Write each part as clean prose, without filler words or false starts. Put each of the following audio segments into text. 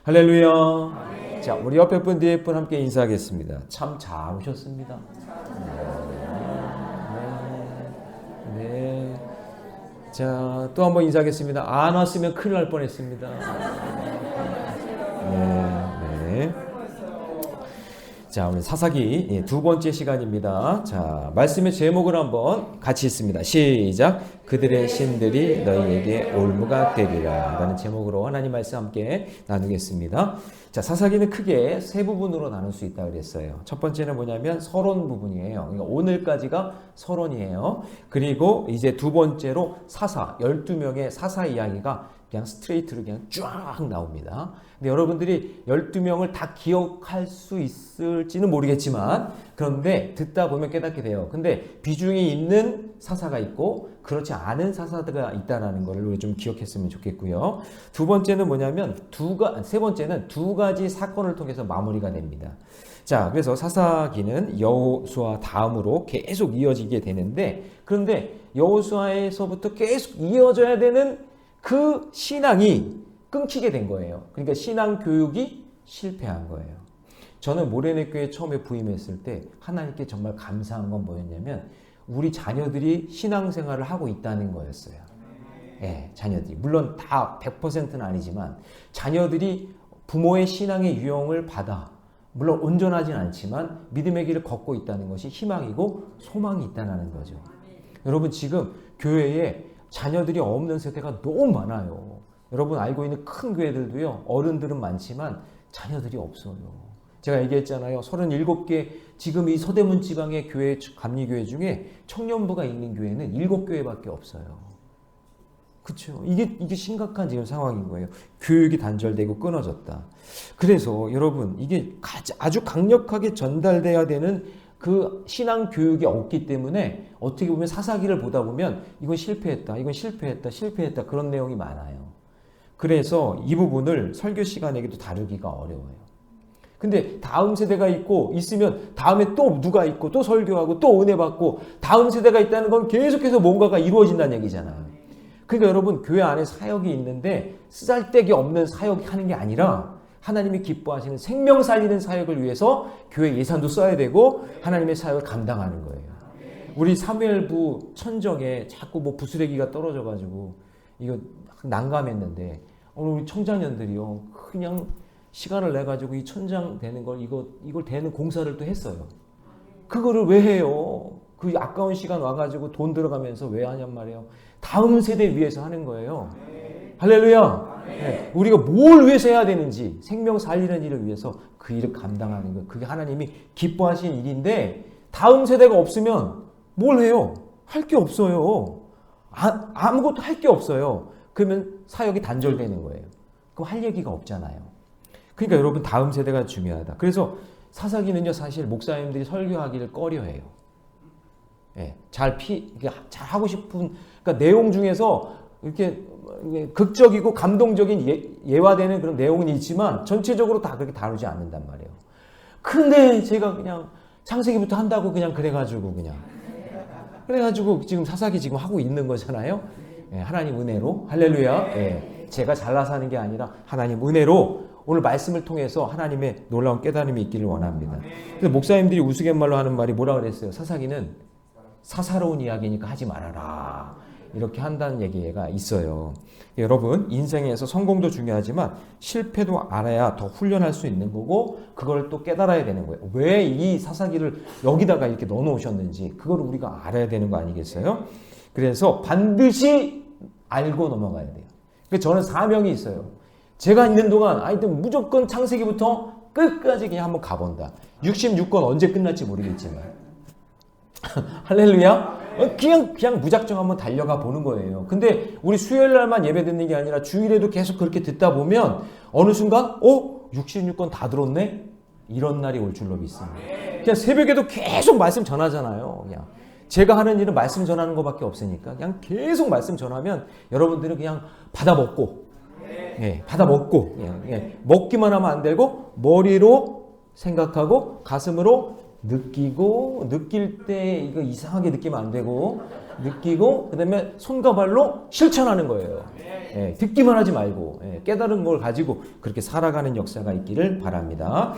할렐루야. 자, 우리 옆에 분 뒤에 분 함께 인사하겠습니다. 참 잘 오셨습니다. 네. 네. 자, 또 한번 인사하겠습니다. 안 왔으면 큰일 날 뻔했습니다. 네. 자, 오늘 사사기 두 번째 시간입니다. 자, 말씀의 제목을 한번 같이 읽습니다. 시작. 그들의 신들이 너희에게 올무가 되리라 라는 제목으로 하나님 말씀 함께 나누겠습니다. 자, 사사기는 크게 세 부분으로 나눌 수 있다고 그랬어요. 첫 번째는 뭐냐면 서론 부분이에요. 그러니까 오늘까지가 서론이에요. 그리고 이제 두 번째로 사사, 12명의 사사 이야기가 그냥 스트레이트로 그냥 쫙 나옵니다. 근데 여러분들이 12명을 다 기억할 수 있을지는 모르겠지만, 그런데 듣다 보면 깨닫게 돼요. 근데 비중이 있는 사사가 있고 그렇지 않은 사사가 있다는 걸 우리 좀 기억했으면 좋겠고요. 두 번째는 뭐냐면 세 번째는 두 가지 사건을 통해서 마무리가 됩니다. 자, 그래서 사사기는 여호수아 다음으로 계속 이어지게 되는데, 그런데 여호수아에서부터 계속 이어져야 되는 그 신앙이 끊기게 된 거예요. 그러니까 신앙 교육이 실패한 거예요. 저는 모래내교회 처음에 부임했을 때 하나님께 정말 감사한 건 뭐였냐면 우리 자녀들이 신앙생활을 하고 있다는 거였어요. 예, 자녀들이. 물론 다 100%는 아니지만 자녀들이 부모의 신앙의 유형을 받아 물론 온전하진 않지만 믿음의 길을 걷고 있다는 것이 희망이고 소망이 있다는 거죠. 여러분, 지금 교회에 자녀들이 없는 세대가 너무 많아요. 여러분 알고 있는 큰 교회들도요, 어른들은 많지만 자녀들이 없어요. 제가 얘기했잖아요. 37개, 지금 이 서대문 지방의 교회, 감리교회 중에 청년부가 있는 교회는 7교회밖에 없어요. 그렇죠. 이게 심각한 지금 상황인 거예요. 교육이 단절되고 끊어졌다. 그래서 여러분, 이게 아주 강력하게 전달돼야 되는 그 신앙 교육이 없기 때문에 어떻게 보면 사사기를 보다 보면 이건 실패했다, 이건 실패했다 그런 내용이 많아요. 그래서 이 부분을 설교 시간에도 다루기가 어려워요. 근데 다음 세대가 있으면 다음에 또 누가 있고 또 설교하고 또 은혜 받고 다음 세대가 있다는 건 계속해서 뭔가가 이루어진다는 얘기잖아요. 그러니까 여러분, 교회 안에 사역이 있는데 쓰잘데기 없는 사역이 하는 게 아니라 하나님이 기뻐하시는 생명 살리는 사역을 위해서 교회 예산도 써야 되고 하나님의 사역을 감당하는 거예요. 우리 사무엘부 천정에 자꾸 부스레기가 떨어져가지고 이거 난감했는데 오늘 우리 청자년들이요, 그냥 시간을 내가지고 이 천장 되는 걸 이걸 대는 공사를 또 했어요. 그거를 왜 해요? 그 아까운 시간 와가지고 돈 들어가면서 왜 하냔 말이에요. 다음 세대 위해서 하는 거예요. 할렐루야. 네. 우리가 뭘 위해서 해야 되는지, 생명 살리는 일을 위해서 그 일을 감당하는 거, 그게 하나님이 기뻐하신 일인데 다음 세대가 없으면 뭘 해요? 할 게 없어요. 아무것도 할 게 없어요. 그러면 사역이 단절되는 거예요. 그럼 할 얘기가 없잖아요. 그러니까 여러분, 다음 세대가 중요하다. 그래서 사사기는요, 사실 목사님들이 설교하기를 꺼려해요. 예, 잘 하고 싶은, 그러니까 내용 중에서 이렇게 극적이고 감동적인 예화되는 그런 내용은 있지만 전체적으로 다 그렇게 다루지 않는단 말이에요. 근데 제가 그냥 창세기부터 한다고 그냥 그래가지고 지금 사사기 지금 하고 있는 거잖아요. 예, 하나님 은혜로. 할렐루야. 예, 제가 잘나서 하는 게 아니라 하나님 은혜로 오늘 말씀을 통해서 하나님의 놀라운 깨달음이 있기를 원합니다. 그래서 목사님들이 우스갯말로 하는 말이 뭐라 그랬어요? 사사기는 사사로운 이야기니까 하지 말아라. 이렇게 한다는 얘기가 있어요. 여러분, 인생에서 성공도 중요하지만 실패도 알아야 더 훈련할 수 있는 거고 그걸 또 깨달아야 되는 거예요. 왜 이 사사기를 여기다가 이렇게 넣어 놓으셨는지 그걸 우리가 알아야 되는 거 아니겠어요? 그래서 반드시 알고 넘어가야 돼요. 그래서 저는 사명이 있어요. 제가 있는 동안 하여튼 무조건 창세기부터 끝까지 그냥 한번 가본다. 66권 언제 끝날지 모르겠지만 할렐루야. 그냥 무작정 한번 달려가 보는 거예요. 근데 우리 수요일 날만 예배 듣는 게 아니라 주일에도 계속 그렇게 듣다 보면 어느 순간 66권 다 들었네? 이런 날이 올 줄로 믿습니다. 그냥 새벽에도 계속 말씀 전하잖아요. 그냥 제가 하는 일은 말씀 전하는 것밖에 없으니까 그냥 계속 말씀 전하면 여러분들은 그냥 받아 먹고 먹기만 하면 안 되고 머리로 생각하고 가슴으로 느끼고, 느낄 때 이거 이상하게 느끼면 안 되고, 느끼고, 그 다음에 손과 발로 실천하는 거예요. 예, 듣기만 하지 말고, 예, 깨달은 걸 가지고 그렇게 살아가는 역사가 있기를 바랍니다.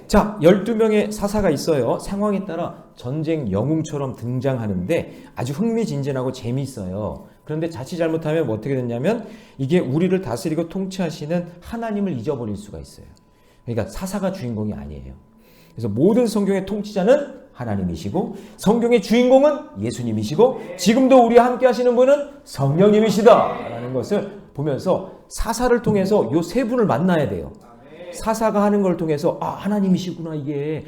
자, 12명의 사사가 있어요. 상황에 따라 전쟁 영웅처럼 등장하는데 아주 흥미진진하고 재미있어요. 그런데 자칫 잘못하면 어떻게 됐냐면 이게 우리를 다스리고 통치하시는 하나님을 잊어버릴 수가 있어요. 그러니까 사사가 주인공이 아니에요. 그래서 모든 성경의 통치자는 하나님이시고 성경의 주인공은 예수님이시고 지금도 우리와 함께 하시는 분은 성령님이시다라는 것을 보면서 사사를 통해서 요 세 분을 만나야 돼요. 사사가 하는 걸 통해서 하나님이시구나, 이게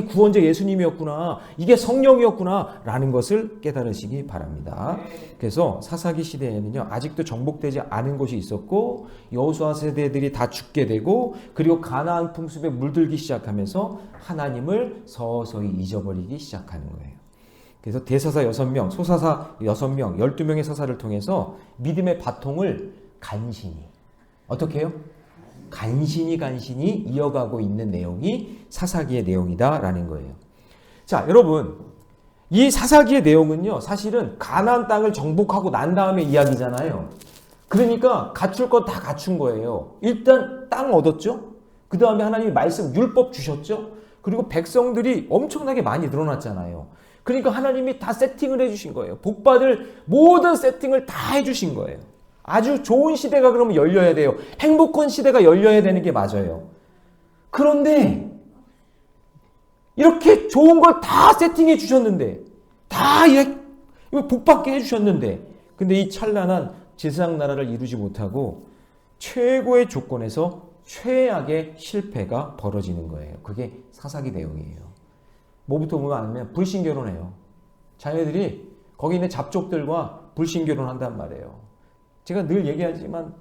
구원자 예수님이었구나, 이게 성령이었구나 라는 것을 깨달으시기 바랍니다. 그래서 사사기 시대에는요 아직도 정복되지 않은 곳이 있었고 여호수아 세대들이 다 죽게 되고 그리고 가나안 풍습에 물들기 시작하면서 하나님을 서서히 잊어버리기 시작하는 거예요. 그래서 대사사 6명, 소사사 6명, 12명의 사사를 통해서 믿음의 바통을 간신히 어떻게 해요? 간신히 이어가고 있는 내용이 사사기의 내용이다라는 거예요. 자, 여러분, 이 사사기의 내용은요 사실은 가나안 땅을 정복하고 난 다음의 이야기잖아요. 그러니까 갖출 거 다 갖춘 거예요. 일단 땅 얻었죠. 그 다음에 하나님이 말씀 율법 주셨죠. 그리고 백성들이 엄청나게 많이 늘어났잖아요. 그러니까 하나님이 다 세팅을 해주신 거예요. 복받을 모든 세팅을 다 해주신 거예요. 아주 좋은 시대가 그러면 열려야 돼요. 행복한 시대가 열려야 되는 게 맞아요. 그런데 이렇게 좋은 걸 다 세팅해 주셨는데 다 복받게 해주셨는데 근데 이 찬란한 제사장 나라를 이루지 못하고 최고의 조건에서 최악의 실패가 벌어지는 거예요. 그게 사사기 내용이에요. 뭐부터 보면 아니면 불신결혼해요. 자녀들이 거기 있는 잡족들과 불신결혼한단 말이에요. 제가 늘 얘기하지만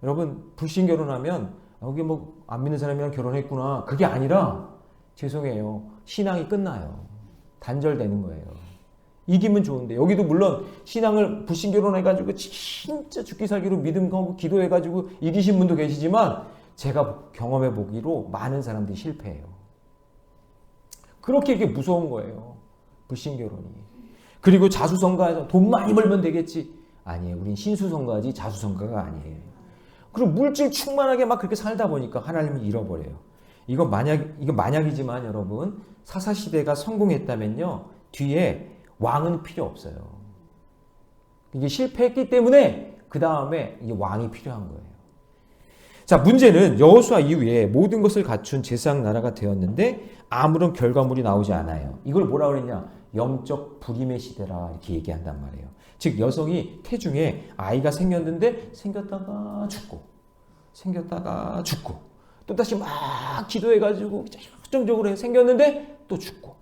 여러분 불신결혼하면 여기 안 믿는 사람이랑 결혼했구나 그게 아니라 죄송해요. 신앙이 끝나요. 단절되는 거예요. 이기면 좋은데 여기도 물론 신앙을 불신결혼해가지고 진짜 죽기 살기로 믿음하고 기도해가지고 이기신 분도 계시지만 제가 경험해 보기로 많은 사람들이 실패해요. 그렇게 이게 무서운 거예요. 불신결혼이. 그리고 자수성가해서 돈 많이 벌면 되겠지. 아니에요. 우린 신수성가지 자수성가가 아니에요. 그리고 물질 충만하게 막 그렇게 살다 보니까 하나님을 잃어버려요. 이거 만약이지만 여러분 사사시대가 성공했다면요. 뒤에 왕은 필요 없어요. 이게 실패했기 때문에 그 다음에 이게 왕이 필요한 거예요. 자, 문제는 여호수아 이후에 모든 것을 갖춘 제사장 나라가 되었는데 아무런 결과물이 나오지 않아요. 이걸 뭐라 그랬냐? 영적 불임의 시대라 이렇게 얘기한단 말이에요. 즉 여성이 태중에 아이가 생겼는데 생겼다가 죽고 또다시 막 기도해가지고 확정적으로 생겼는데 또 죽고.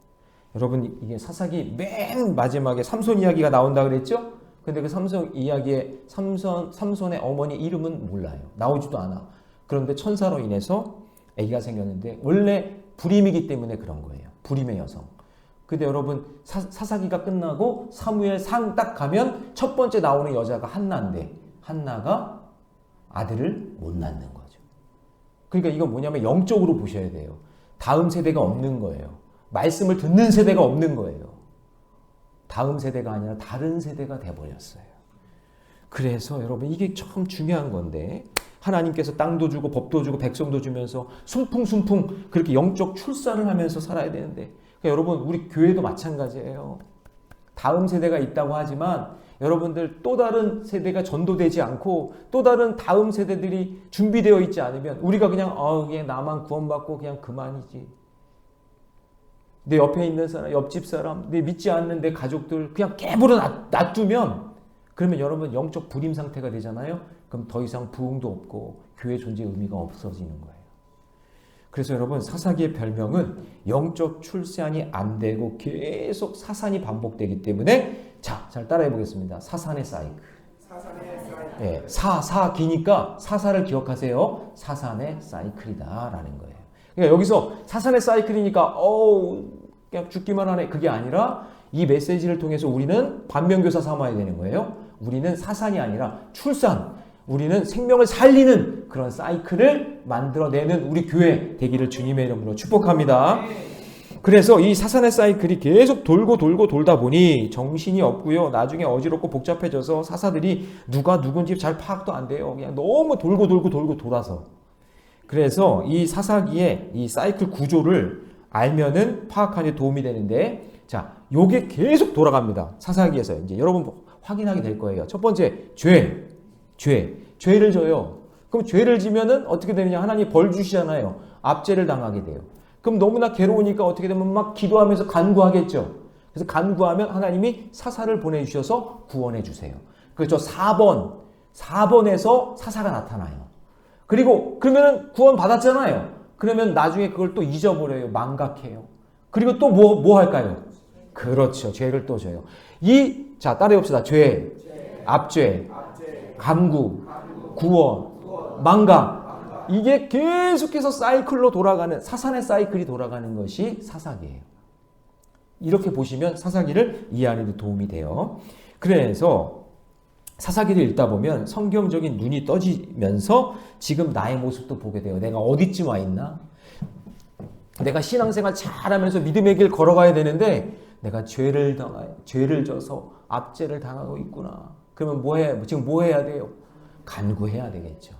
여러분 이게 사사기 맨 마지막에 삼손 이야기가 나온다 그랬죠? 근데 그 삼손 이야기에 삼손의 어머니 이름은 몰라요. 나오지도 않아. 그런데 천사로 인해서 아기가 생겼는데 원래 불임이기 때문에 그런 거예요. 불임의 여성. 근데 여러분 사사기가 끝나고 사무엘 상 딱 가면 첫 번째 나오는 여자가 한나인데 한나가 아들을 못 낳는 거죠. 그러니까 이건 뭐냐면 영적으로 보셔야 돼요. 다음 세대가 없는 거예요. 말씀을 듣는 세대가 없는 거예요. 다음 세대가 아니라 다른 세대가 돼버렸어요. 그래서 여러분 이게 참 중요한 건데 하나님께서 땅도 주고 법도 주고 백성도 주면서 순풍순풍 그렇게 영적 출산을 하면서 살아야 되는데 그러니까 여러분 우리 교회도 마찬가지예요. 다음 세대가 있다고 하지만 여러분들 또 다른 세대가 전도되지 않고 또 다른 다음 세대들이 준비되어 있지 않으면 우리가 그냥 나만 구원받고 그냥 그만이지. 내 옆에 있는 사람, 옆집 사람, 내 믿지 않는 내 가족들 그냥 깨물어 놔두면 그러면 여러분 영적 불임 상태가 되잖아요. 그럼 더 이상 부흥도 없고 교회 존재 의미가 없어지는 거예요. 그래서 여러분 사사기의 별명은 영적 출산이 안 되고 계속 사산이 반복되기 때문에 잘 따라해 보겠습니다. 사산의 사이클. 네, 사사기니까 사사를 기억하세요. 사산의 사이클이다라는 거예요. 그러니까 여기서 사산의 사이클이니까 그냥 죽기만 하네 그게 아니라 이 메시지를 통해서 우리는 반면교사 삼아야 되는 거예요. 우리는 사산이 아니라 출산, 우리는 생명을 살리는 그런 사이클을 만들어내는 우리 교회 되기를 주님의 이름으로 축복합니다. 그래서 이 사산의 사이클이 계속 돌고 돌고 돌다 보니 정신이 없고요. 나중에 어지럽고 복잡해져서 사사들이 누가 누군지 잘 파악도 안 돼요. 그냥 너무 돌고 돌고 돌고 돌아서. 그래서 이 사사기의 이 사이클 구조를 알면은 파악하는 데 도움이 되는데, 자, 요게 계속 돌아갑니다. 사사기에서. 이제 여러분 확인하게 될 거예요. 첫 번째, 죄를 져요. 그럼 죄를 지면은 어떻게 되느냐? 하나님 벌 주시잖아요. 압제를 당하게 돼요. 그럼 너무나 괴로우니까 어떻게 되면 막 기도하면서 간구하겠죠. 그래서 간구하면 하나님이 사사를 보내주셔서 구원해 주세요. 그래서 4번에서 사사가 나타나요. 그리고 그러면은 구원 받았잖아요. 그러면 나중에 그걸 또 잊어버려요. 망각해요. 그리고 또 뭐 할까요? 그렇죠. 죄를 또 져요. 자, 따라해봅시다. 죄, 압죄, 간구, 구원, 망각. 이게 계속해서 사이클로 돌아가는, 사산의 사이클이 돌아가는 것이 사사기예요. 이렇게 보시면 사사기를 이해하는 데 도움이 돼요. 그래서 사사기를 읽다 보면 성경적인 눈이 떠지면서 지금 나의 모습도 보게 돼요. 내가 어디쯤 와 있나? 내가 신앙생활 잘하면서 믿음의 길 걸어가야 되는데 내가 죄를 져서 압제를 당하고 있구나. 그러면 지금 뭐 해야 돼요? 간구해야 되겠죠.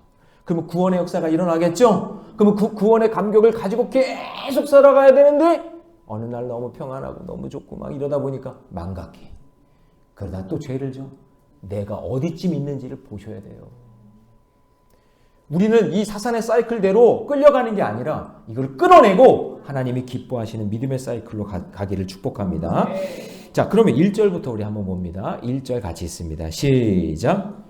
그러면 구원의 역사가 일어나겠죠? 그러면 구원의 감격을 가지고 계속 살아가야 되는데 어느 날 너무 평안하고 너무 좋고 막 이러다 보니까 망각해. 그러다 또 죄를 져. 내가 어디쯤 있는지를 보셔야 돼요. 우리는 이 사산의 사이클대로 끌려가는 게 아니라 이걸 끊어내고 하나님이 기뻐하시는 믿음의 사이클로 가기를 축복합니다. 자, 그러면 1절부터 우리 한번 봅니다. 1절 같이 있습니다. 시작.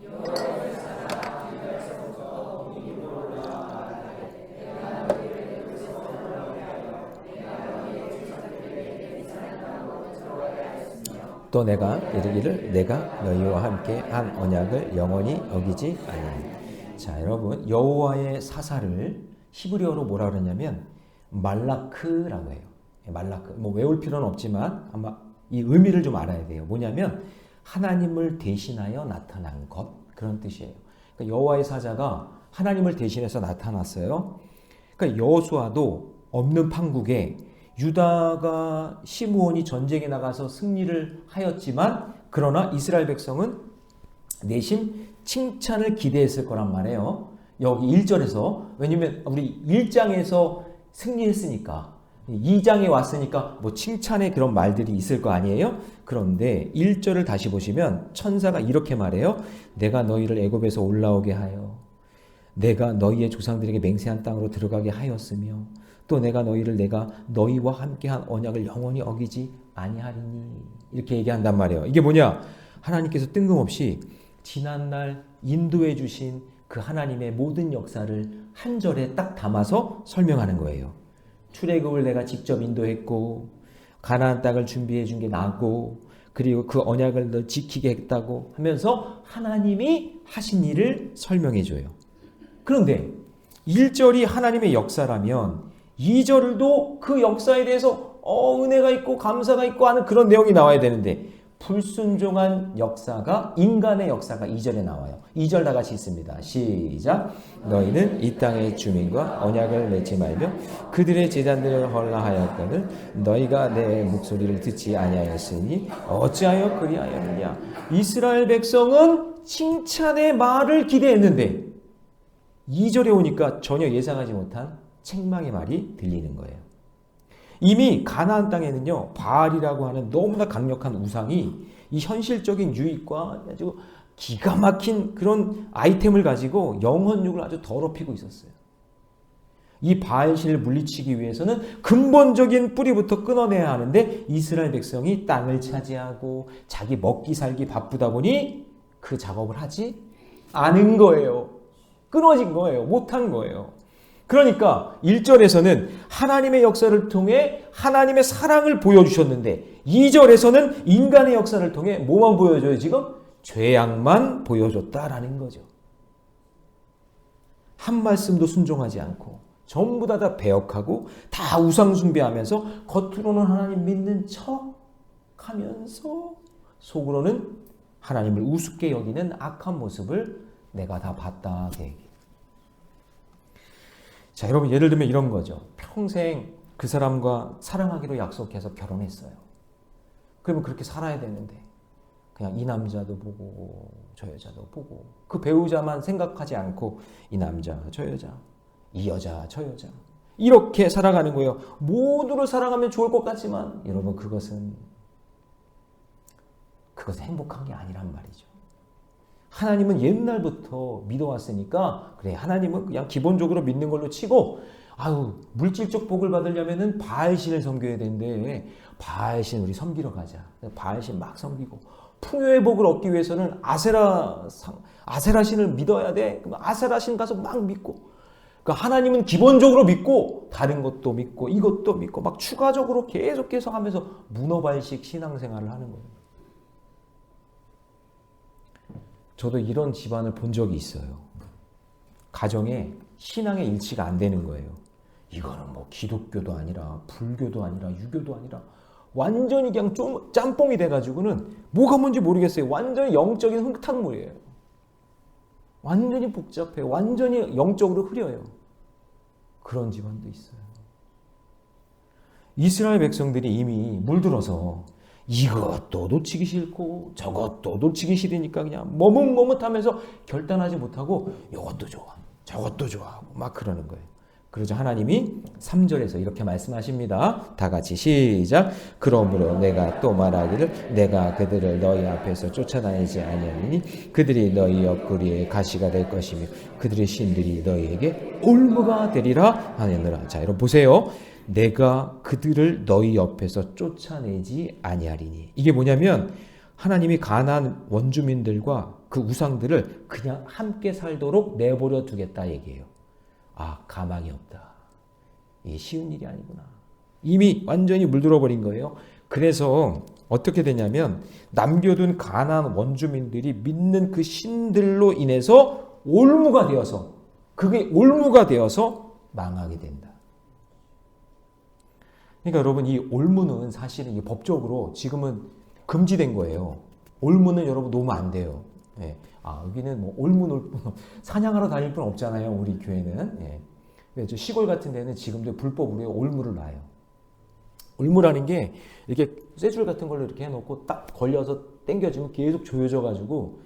또 내가 이르기를 내가 너희와 함께 한 언약을 영원히 어기지 아니하리라. 자, 여러분, 여호와의 사사를 히브리어로 뭐라 그러냐면 말라크라고 해요. 말라크. 뭐 외울 필요는 없지만 아마 이 의미를 좀 알아야 돼요. 뭐냐면 하나님을 대신하여 나타난 것, 그런 뜻이에요. 그러니까 여호와의 사자가 하나님을 대신해서 나타났어요. 그러니까 여호수아도 없는 판국에 유다가 시므온이 전쟁에 나가서 승리를 하였지만 그러나 이스라엘 백성은 내심 칭찬을 기대했을 거란 말이에요. 여기 1절에서. 왜냐면 우리 1장에서 승리했으니까 2장에 왔으니까 뭐 칭찬의 그런 말들이 있을 거 아니에요? 그런데 1절을 다시 보시면 천사가 이렇게 말해요. 내가 너희를 애굽에서 올라오게 하여 내가 너희의 조상들에게 맹세한 땅으로 들어가게 하였으며 또 내가 너희와 함께한 언약을 영원히 어기지 아니하리니. 이렇게 얘기한단 말이에요. 이게 뭐냐? 하나님께서 뜬금없이 지난날 인도해 주신 그 하나님의 모든 역사를 한 절에 딱 담아서 설명하는 거예요. 출애굽을 내가 직접 인도했고 가나안 땅을 준비해 준 게 나고 그리고 그 언약을 너 지키게 했다고 하면서 하나님이 하신 일을 설명해 줘요. 그런데 1절이 하나님의 역사라면 2절도 그 역사에 대해서 은혜가 있고 감사가 있고 하는 그런 내용이 나와야 되는데 불순종한 역사가, 인간의 역사가 2절에 나와요. 2절 다 같이 있습니다. 시작. 너희는 이 땅의 주민과 언약을 맺지 말며 그들의 제단들을 헐라하였거늘 너희가 내 목소리를 듣지 아니하였으니 어찌하여 그리하였느냐. 이스라엘 백성은 칭찬의 말을 기대했는데 2절에 오니까 전혀 예상하지 못한 책망의 말이 들리는 거예요. 이미 가나안 땅에는요, 바알이라고 하는 너무나 강력한 우상이 이 현실적인 유익과 아주 기가 막힌 그런 아이템을 가지고 영혼육을 아주 더럽히고 있었어요. 이 바알신을 물리치기 위해서는 근본적인 뿌리부터 끊어내야 하는데 이스라엘 백성이 땅을 차지하고 자기 먹기 살기 바쁘다 보니 그 작업을 하지 않은 거예요. 끊어진 거예요. 못한 거예요. 그러니까 1절에서는 하나님의 역사를 통해 하나님의 사랑을 보여주셨는데 2절에서는 인간의 역사를 통해 뭐만 보여줘요 지금? 죄악만 보여줬다라는 거죠. 한 말씀도 순종하지 않고 전부 다 배역하고 다 우상 숭배하면서 겉으로는 하나님 믿는 척 하면서 속으로는 하나님을 우습게 여기는 악한 모습을 내가 다 봤다. 자, 여러분 예를 들면 이런 거죠. 평생 그 사람과 사랑하기로 약속해서 결혼했어요. 그러면 그렇게 살아야 되는데 그냥 이 남자도 보고 저 여자도 보고 그 배우자만 생각하지 않고 이 남자 저 여자 이 여자 저 여자 이렇게 살아가는 거예요. 모두를 사랑하면 좋을 것 같지만 여러분 그것은 행복한 게 아니란 말이죠. 하나님은 옛날부터 믿어왔으니까 그래 하나님은 그냥 기본적으로 믿는 걸로 치고 물질적 복을 받으려면은 바알신을 섬겨야 되는데 바알신 우리 섬기러 가자. 바알신 막 섬기고 풍요의 복을 얻기 위해서는 아세라신을 믿어야 돼. 그럼 아세라신 가서 막 믿고 그러니까 하나님은 기본적으로 믿고 다른 것도 믿고 이것도 믿고 막 추가적으로 계속해서 하면서 문어발식 신앙생활을 하는 거예요. 저도 이런 집안을 본 적이 있어요. 가정에 신앙의 일치가 안 되는 거예요. 이거는 뭐 기독교도 아니라 불교도 아니라 유교도 아니라 완전히 그냥 좀 짬뽕이 돼가지고는 뭐가 뭔지 모르겠어요. 완전히 영적인 흙탕물이에요. 완전히 복잡해요. 완전히 영적으로 흐려요. 그런 집안도 있어요. 이스라엘 백성들이 이미 물들어서 이것도 놓치기 싫고 저것도 놓치기 싫으니까 그냥 머뭇머뭇하면서 결단하지 못하고 이것도 좋아 저것도 좋아하고 막 그러는 거예요. 그러자 하나님이 3절에서 이렇게 말씀하십니다. 다 같이 시작. 그러므로 내가 또 말하기를 내가 그들을 너희 앞에서 쫓아다니지 아니하리니 그들이 너희 옆구리에 가시가 될 것이며 그들의 신들이 너희에게 올무가 되리라 하느니라. 자 여러분 보세요. 내가 그들을 너희 옆에서 쫓아내지 아니하리니. 이게 뭐냐면 하나님이 가나안 원주민들과 그 우상들을 그냥 함께 살도록 내버려 두겠다 얘기해요. 가망이 없다. 이게 쉬운 일이 아니구나. 이미 완전히 물들어 버린 거예요. 그래서 어떻게 되냐면 남겨둔 가나안 원주민들이 믿는 그 신들로 인해서 올무가 되어서 망하게 된다. 그러니까 여러분 이 올무는 사실은 법적으로 지금은 금지된 거예요. 올무는 여러분 놓으면 안 돼요. 예. 여기는 뭐 올무 사냥하러 다닐 분 없잖아요. 우리 교회는. 예. 시골 같은 데는 지금도 불법으로 올무를 놔요. 올무라는 게 이렇게 쇠줄 같은 걸로 이렇게 해놓고 딱 걸려서 당겨지면 계속 조여져가지고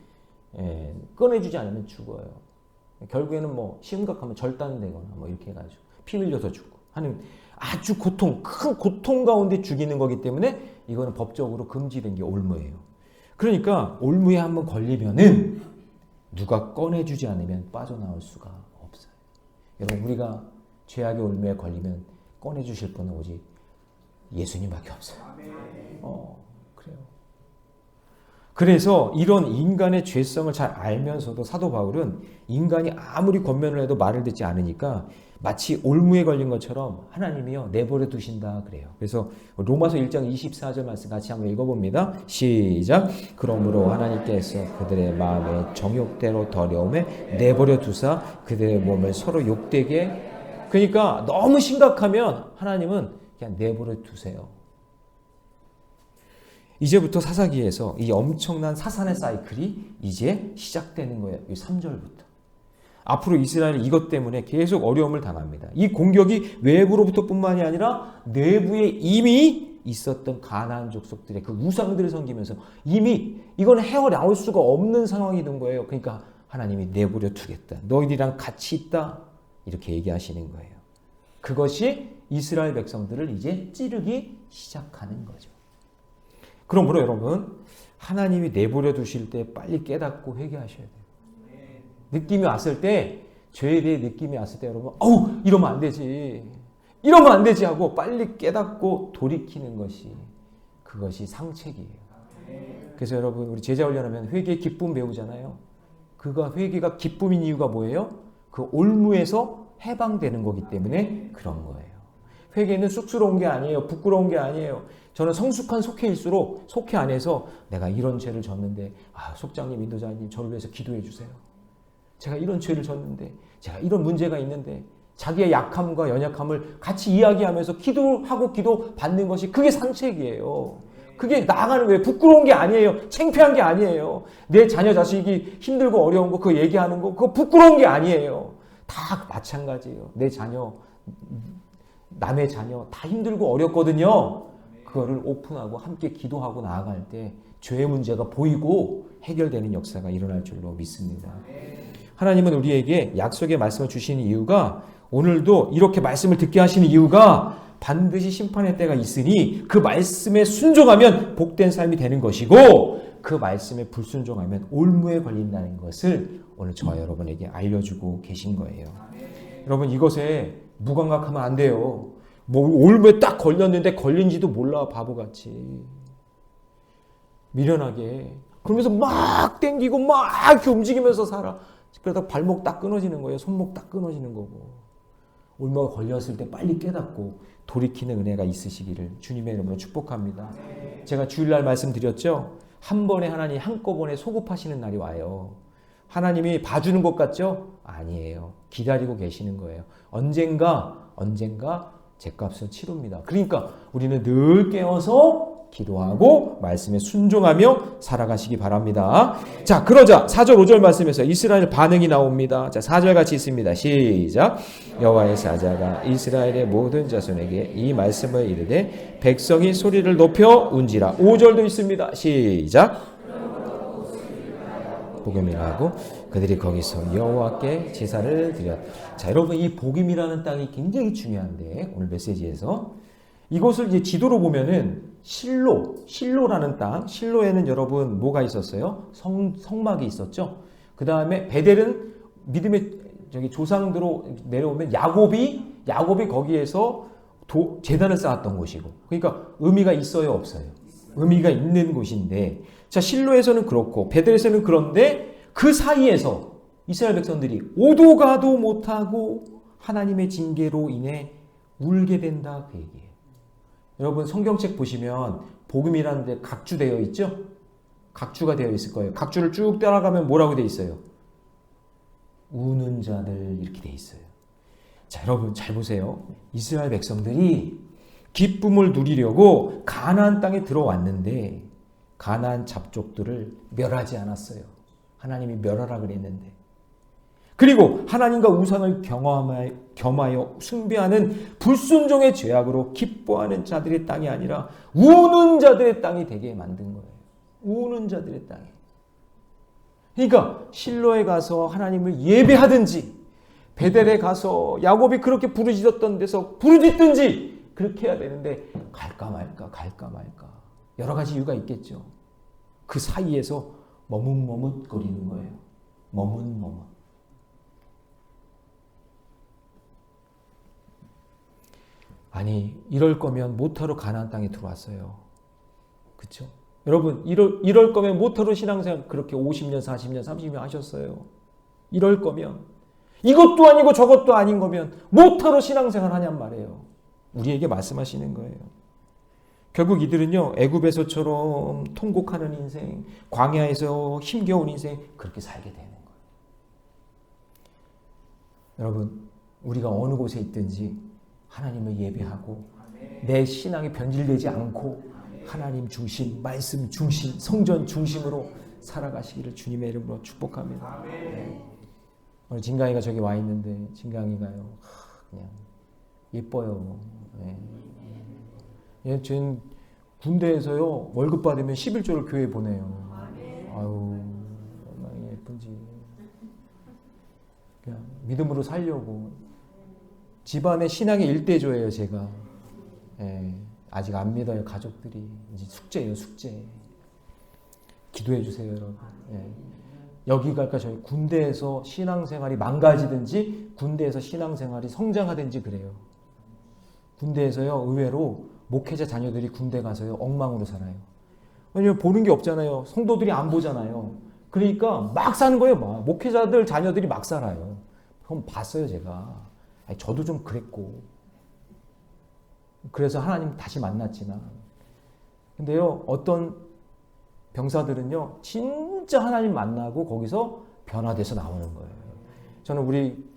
꺼내주지 않으면 죽어요. 결국에는 뭐 심각하면 절단되거나 뭐 이렇게 해가지고 피 흘려서 죽고 하는 아주 큰 고통 가운데 죽이는 거기 때문에 이거는 법적으로 금지된 게 올무예요. 그러니까 올무에 한번 걸리면은 누가 꺼내주지 않으면 빠져나올 수가 없어요. 여러분 우리가 죄악의 올무에 걸리면 꺼내주실 분은 오직 예수님밖에 없어요. 그래요. 그래서 이런 인간의 죄성을 잘 알면서도 사도 바울은 인간이 아무리 권면을 해도 말을 듣지 않으니까 마치 올무에 걸린 것처럼 하나님이요 내버려 두신다 그래요. 그래서 로마서 1장 24절 말씀 같이 한번 읽어봅니다. 시작. 그러므로 하나님께서 그들의 마음의 정욕대로 더러움에 내버려 두사 그들의 몸을 서로 욕되게. 그러니까 너무 심각하면 하나님은 그냥 내버려 두세요. 이제부터 사사기에서 이 엄청난 사산의 사이클이 이제 시작되는 거예요. 이 3절부터. 앞으로 이스라엘은 이것 때문에 계속 어려움을 당합니다. 이 공격이 외부로부터 뿐만이 아니라 내부에 이미 있었던 가나안 족속들의 그 우상들을 섬기면서 이미 이건 헤어나올 수가 없는 상황이 된 거예요. 그러니까 하나님이 내버려 두겠다. 너희들이랑 같이 있다. 이렇게 얘기하시는 거예요. 그것이 이스라엘 백성들을 이제 찌르기 시작하는 거죠. 그러므로 여러분 하나님이 내버려 두실 때 빨리 깨닫고 회개하셔야 돼요. 느낌이 왔을 때 죄에 대해 느낌이 왔을 때 여러분 이러면 안 되지 하고 빨리 깨닫고 돌이키는 것이 그것이 상책이에요. 그래서 여러분 우리 제자 훈련하면 회개의 기쁨 배우잖아요. 회개가 기쁨인 이유가 뭐예요? 그 올무에서 해방되는 거기 때문에 그런 거예요. 회개는 쑥스러운 게 아니에요. 부끄러운 게 아니에요. 저는 성숙한 속회일수록 속회 안에서 내가 이런 죄를 졌는데 속장님, 인도자님 저를 위해서 기도해 주세요. 제가 이런 죄를 졌는데 제가 이런 문제가 있는데 자기의 약함과 연약함을 같이 이야기하면서 기도하고 기도 받는 것이 그게 산책이에요. 그게 나아가는 거예요. 부끄러운 게 아니에요. 창피한 게 아니에요. 내 자녀 자식이 힘들고 어려운 거 그거 얘기하는 거 그거 부끄러운 게 아니에요. 다 마찬가지예요. 내 자녀 남의 자녀 다 힘들고 어렵거든요. 그거를 오픈하고 함께 기도하고 나아갈 때 죄의 문제가 보이고 해결되는 역사가 일어날 줄로 믿습니다. 하나님은 우리에게 약속의 말씀을 주시는 이유가, 오늘도 이렇게 말씀을 듣게 하시는 이유가 반드시 심판의 때가 있으니 그 말씀에 순종하면 복된 삶이 되는 것이고, 그 말씀에 불순종하면 올무에 걸린다는 것을 오늘 저와 여러분에게 알려주고 계신 거예요. 여러분, 이것에 무감각하면 안 돼요. 뭐 올무에 딱 걸렸는데 걸린지도 몰라, 바보같이 미련하게. 그러면서 막 땡기고 막 이렇게 움직이면서 살아. 그러다 발목 딱 끊어지는 거예요. 손목 딱 끊어지는 거고. 올무가 걸렸을 때 빨리 깨닫고 돌이키는 은혜가 있으시기를 주님의 이름으로 축복합니다. 제가 주일날 말씀드렸죠. 한 번에 하나님 한꺼번에 소급하시는 날이 와요. 하나님이 봐주는 것 같죠? 아니에요. 기다리고 계시는 거예요. 언젠가 제 값을 치릅니다. 그러니까 우리는 늘 깨어서 기도하고 말씀에 순종하며 살아가시기 바랍니다. 자, 그러자 4절 5절 말씀에서 이스라엘 반응이 나옵니다. 자, 4절 같이 있습니다. 시작. 여호와의 사자가 이스라엘의 모든 자손에게 이 말씀을 이르되 백성이 소리를 높여 운지라. 5절도 있습니다. 시작. 복음이라 하고 그들이 거기서 여호와께 제사를 드렸다. 자, 여러분, 이 복음이라는 땅이 굉장히 중요한데, 오늘 메시지에서 이곳을 이제 지도로 보면은 실로라는 땅, 실로에는 여러분 뭐가 있었어요? 성막이 있었죠. 그 다음에 베델은 믿음의 조상들로 내려오면 야곱이 거기에서 제단을 쌓았던 곳이고, 그러니까 의미가 있어요, 없어요? 의미가 있는 곳인데, 자, 실로에서는 그렇고 베델에서는 그런데 그 사이에서 이스라엘 백성들이 오도 가도 못하고 하나님의 징계로 인해 울게 된다, 그 얘기예요. 여러분, 성경책 보시면 복음이라는 데 각주되어 있죠? 각주가 되어 있을 거예요. 각주를 쭉 따라가면 뭐라고 되어 있어요? 우는 자들, 이렇게 되어 있어요. 자, 여러분 잘 보세요. 이스라엘 백성들이 기쁨을 누리려고 가나안 땅에 들어왔는데 가나안 잡족들을 멸하지 않았어요. 하나님이 멸하라 그랬는데. 그리고 하나님과 우상을 겸하여 숭배하는 불순종의 죄악으로 기뻐하는 자들의 땅이 아니라 우는 자들의 땅이 되게 만든 거예요. 우는 자들의 땅이. 그러니까 실로에 가서 하나님을 예배하든지, 베델에 가서 야곱이 그렇게 부르짖었던 데서 부르짖든지 그렇게 해야 되는데 갈까 말까 여러 가지 이유가 있겠죠. 그 사이에서 머뭇머뭇거리는 거예요. 머뭇머뭇. 아니, 이럴 거면 모타로 가나안 땅에 들어왔어요. 그렇죠? 여러분, 이럴 거면 모타로 신앙생활 그렇게 50년, 40년, 30년 하셨어요. 이럴 거면, 이것도 아니고 저것도 아닌 거면 모타로 신앙생활 하냔 말이에요. 우리에게 말씀하시는 거예요. 결국 이들은요, 애굽에서처럼 통곡하는 인생, 광야에서 힘겨운 인생, 그렇게 살게 되는 거예요. 여러분, 우리가 어느 곳에 있든지 하나님을 예배하고 내 신앙이 변질되지 않고 하나님 중심, 말씀 중심, 성전 중심으로 살아가시기를 주님의 이름으로 축복합니다. 네. 오늘 진강이가 저기 와 있는데 진강이가요, 그냥 예뻐요. 네. 쟤는 군대에서요 월급 받으면 11조를 교회에 보내요. 아유, 얼마나 예쁜지. 그냥 믿음으로 살려고. 집안의 신앙의 일대조예요, 제가. 예, 아직 안 믿어요, 가족들이. 이제 숙제예요, 숙제. 기도해 주세요, 여러분. 예. 여기 갈까 저희 군대에서 신앙생활이 망가지든지 군대에서 신앙생활이 성장하든지 그래요. 군대에서요, 의외로 목회자 자녀들이 군대 가서요, 엉망으로 살아요. 왜냐면 보는 게 없잖아요. 성도들이 안 보잖아요. 그러니까 막 사는 거예요, 막. 목회자들 자녀들이 막 살아요. 그럼 봤어요, 제가. 저도 좀 그랬고. 그래서 하나님 다시 만났지만. 근데요, 어떤 병사들은요, 진짜 하나님 만나고 거기서 변화돼서 나오는 거예요. 저는 우리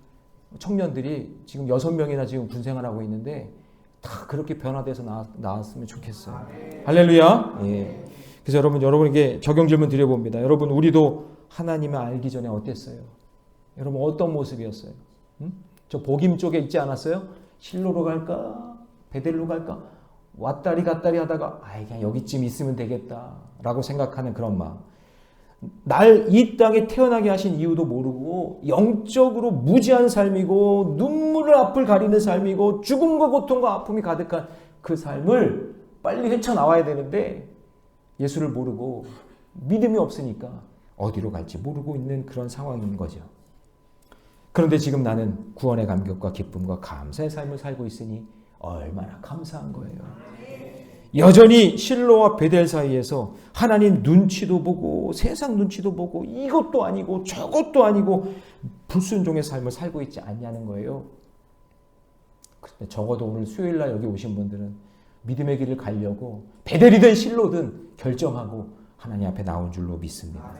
청년들이 지금 6명이나 지금 군생활하고 있는데 다 그렇게 변화돼서 나왔으면 좋겠어요. 할렐루야. 예. 그래서 여러분에게 적용 질문 드려봅니다. 여러분, 우리도 하나님을 알기 전에 어땠어요? 여러분, 어떤 모습이었어요? 저 복임 쪽에 있지 않았어요? 실로로 갈까? 베델로 갈까? 왔다리 갔다리 하다가 그냥 여기쯤 있으면 되겠다라고 생각하는 그런 마음. 날 이 땅에 태어나게 하신 이유도 모르고 영적으로 무지한 삶이고 눈물을 앞을 가리는 삶이고 죽음과 고통과 아픔이 가득한 그 삶을 빨리 헤쳐나와야 되는데 예수를 모르고 믿음이 없으니까 어디로 갈지 모르고 있는 그런 상황인 거죠. 그런데 지금 나는 구원의 감격과 기쁨과 감사의 삶을 살고 있으니 얼마나 감사한 거예요. 여전히 실로와 베델 사이에서 하나님 눈치도 보고 세상 눈치도 보고 이것도 아니고 저것도 아니고 불순종의 삶을 살고 있지 않냐는 거예요. 근데 적어도 오늘 수요일날 여기 오신 분들은 믿음의 길을 가려고 베델이든 실로든 결정하고 하나님 앞에 나온 줄로 믿습니다.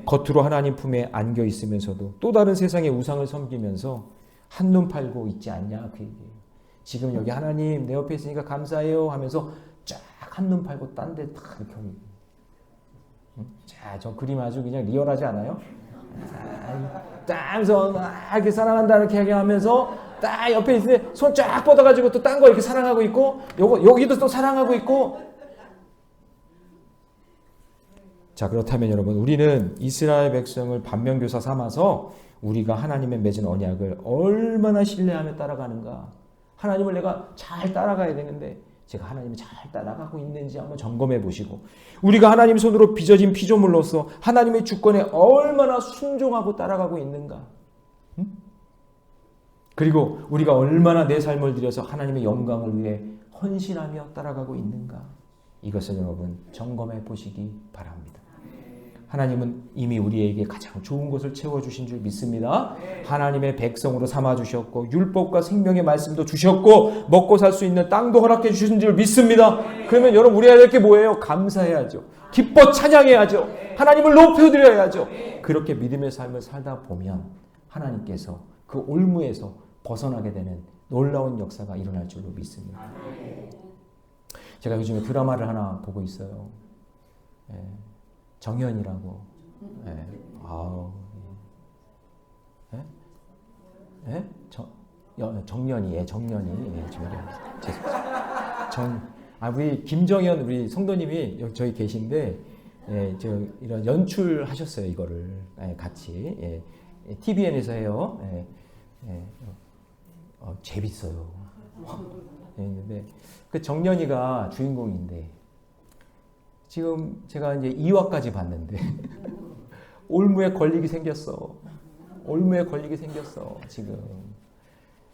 겉으로 하나님 품에 안겨 있으면서도 또 다른 세상의 우상을 섬기면서 한눈 팔고 있지 않냐 그 얘기예요. 지금 여기 하나님 내 옆에 있으니까 감사해요 하면서 쫙 한눈 팔고 딴 데 다 이렇게 자, 저 그림 아주 그냥 리얼하지 않아요? 딱 하면서 이렇게 사랑한다 이렇게 얘기하면서 딱 옆에 있을 때 손 쫙 뻗어가지고 또 딴 거 이렇게 사랑하고 있고 여기도 또 사랑하고 있고. 자, 그렇다면 여러분 우리는 이스라엘 백성을 반면교사 삼아서 우리가 하나님의 맺은 언약을 얼마나 신뢰하며 따라가는가. 하나님을 내가 잘 따라가야 되는데 제가 하나님을 잘 따라가고 있는지 한번 점검해 보시고 우리가 하나님 손으로 빚어진 피조물로서 하나님의 주권에 얼마나 순종하고 따라가고 있는가. 그리고 우리가 얼마나 내 삶을 들여서 하나님의 영광을 위해 헌신하며 따라가고 있는가. 이것을 여러분 점검해 보시기 바랍니다. 하나님은 이미 우리에게 가장 좋은 것을 채워주신 줄 믿습니다. 하나님의 백성으로 삼아주셨고 율법과 생명의 말씀도 주셨고 먹고 살 수 있는 땅도 허락해 주신 줄 믿습니다. 그러면 여러분 우리가 해야 될 게 뭐예요? 감사해야죠. 기뻐 찬양해야죠. 하나님을 높여드려야죠. 그렇게 믿음의 삶을 살다 보면 하나님께서 그 올무에서 벗어나게 되는 놀라운 역사가 일어날 줄로 믿습니다. 제가 요즘에 드라마를 하나 보고 있어요. 정연이라고. 정연이. 우리 김정연 우리 성도님이 저희 계신데 이런 연출하셨어요 이거를 같이 TVN에서 해요. 재밌어요. 근데 그 정연이가 주인공인데. 지금 제가 이제 2화까지 봤는데 올무에 걸리게 생겼어. 지금.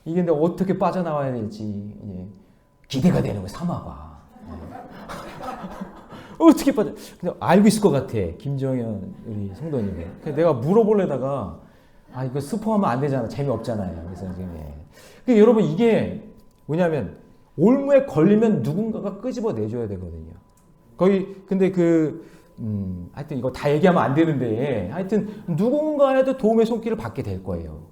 이게 근데 어떻게 빠져나와야 될지 기대가 되는 거야. 3화가. 어떻게 빠져? 근데 알고 있을 것 같아. 김정현 우리 성도님이. 그래서 내가 물어보려다가 이거 스포하면 안 되잖아. 재미없잖아요. 그래서 지금 여러분 이게 뭐냐면 올무에 걸리면 누군가가 끄집어 내줘야 되거든요. 근데 하여튼 이거 다 얘기하면 안 되는데, 하여튼 누군가에도 도움의 손길을 받게 될 거예요.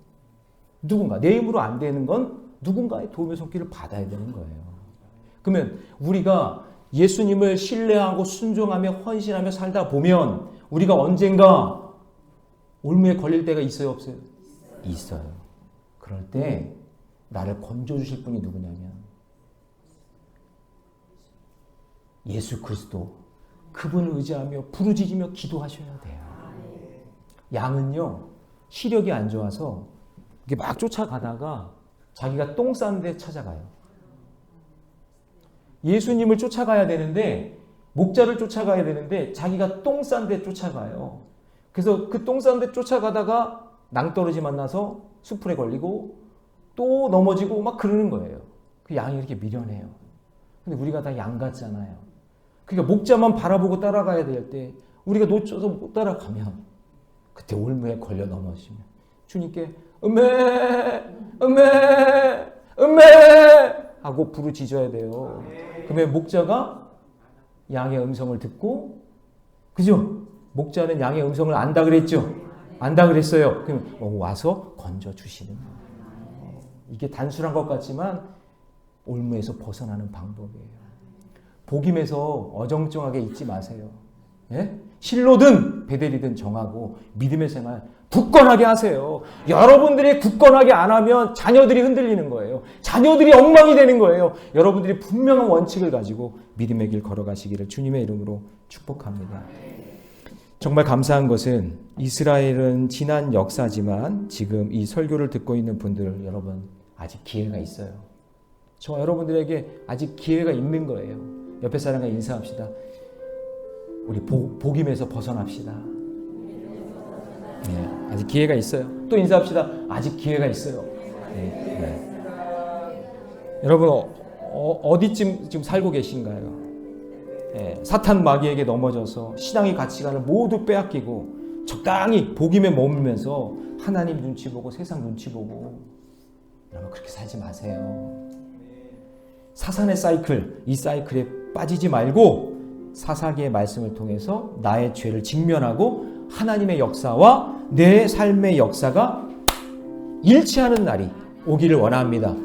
내 힘으로 안 되는 건 누군가의 도움의 손길을 받아야 되는 거예요. 그러면 우리가 예수님을 신뢰하고 순종하며 헌신하며 살다 보면 우리가 언젠가 올무에 걸릴 때가 있어요, 없어요? 있어요. 그럴 때 나를 건져주실 분이 누구냐면 예수 그리스도, 그분을 의지하며 부르짖으며 기도하셔야 돼요. 양은요 시력이 안 좋아서 이렇게 막 쫓아가다가 자기가 똥 싼 데 찾아가요. 예수님을 쫓아가야 되는데, 목자를 쫓아가야 되는데 자기가 똥 싼 데 쫓아가요. 그래서 그 똥 싼 데 쫓아가다가 낭떠러지 만나서 수풀에 걸리고 또 넘어지고 막 그러는 거예요. 그 양이 이렇게 미련해요. 근데 우리가 다 양 같잖아요. 그러니까 목자만 바라보고 따라가야 될 때 우리가 놓쳐서 못 따라가면 그때 올무에 걸려 넘어지면 주님께 음메 하고 부르짖어야 돼요. 그러면 목자가 양의 음성을 듣고, 그죠? 목자는 양의 음성을 안다 그랬죠? 안다 그랬어요. 그럼 와서 건져주시는 거예요. 이게 단순한 것 같지만 올무에서 벗어나는 방법이에요. 복임에서 어정쩡하게 있지 마세요. 예? 실로든 베델이든 정하고 믿음의 생활 굳건하게 하세요. 여러분들이 굳건하게 안 하면 자녀들이 흔들리는 거예요. 자녀들이 엉망이 되는 거예요. 여러분들이 분명한 원칙을 가지고 믿음의 길 걸어가시기를 주님의 이름으로 축복합니다. 정말 감사한 것은 이스라엘은 지난 역사지만 지금 이 설교를 듣고 있는 분들 여러분 아직 기회가 있어요. 저 여러분들에게 아직 기회가 있는 거예요. 옆에 사람과 인사합시다. 우리 복임에서 벗어납시다. 네, 아직 기회가 있어요. 또 인사합시다. 아직 기회가 있어요. 네, 네. 여러분 어디쯤 지금 살고 계신가요? 네, 사탄 마귀에게 넘어져서 신앙의 가치관을 모두 빼앗기고 적당히 복임에 머물면서 하나님 눈치 보고 세상 눈치 보고 여러분 그렇게 살지 마세요. 사산의 사이클, 이 사이클에 빠지지 말고 사사기의 말씀을 통해서 나의 죄를 직면하고 하나님의 역사와 내 삶의 역사가 일치하는 날이 오기를 원합니다.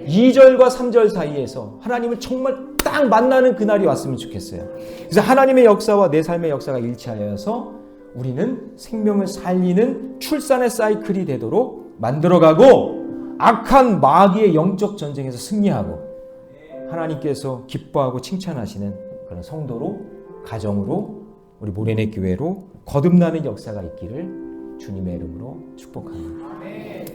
2절과 3절 사이에서 하나님을 정말 딱 만나는 그날이 왔으면 좋겠어요. 그래서 하나님의 역사와 내 삶의 역사가 일치하여서 우리는 생명을 살리는 출산의 사이클이 되도록 만들어가고 악한 마귀의 영적 전쟁에서 승리하고 하나님께서 기뻐하고 칭찬하시는 그런 성도로, 가정으로, 우리 모래내 교회로 거듭나는 역사가 있기를 주님의 이름으로 축복합니다.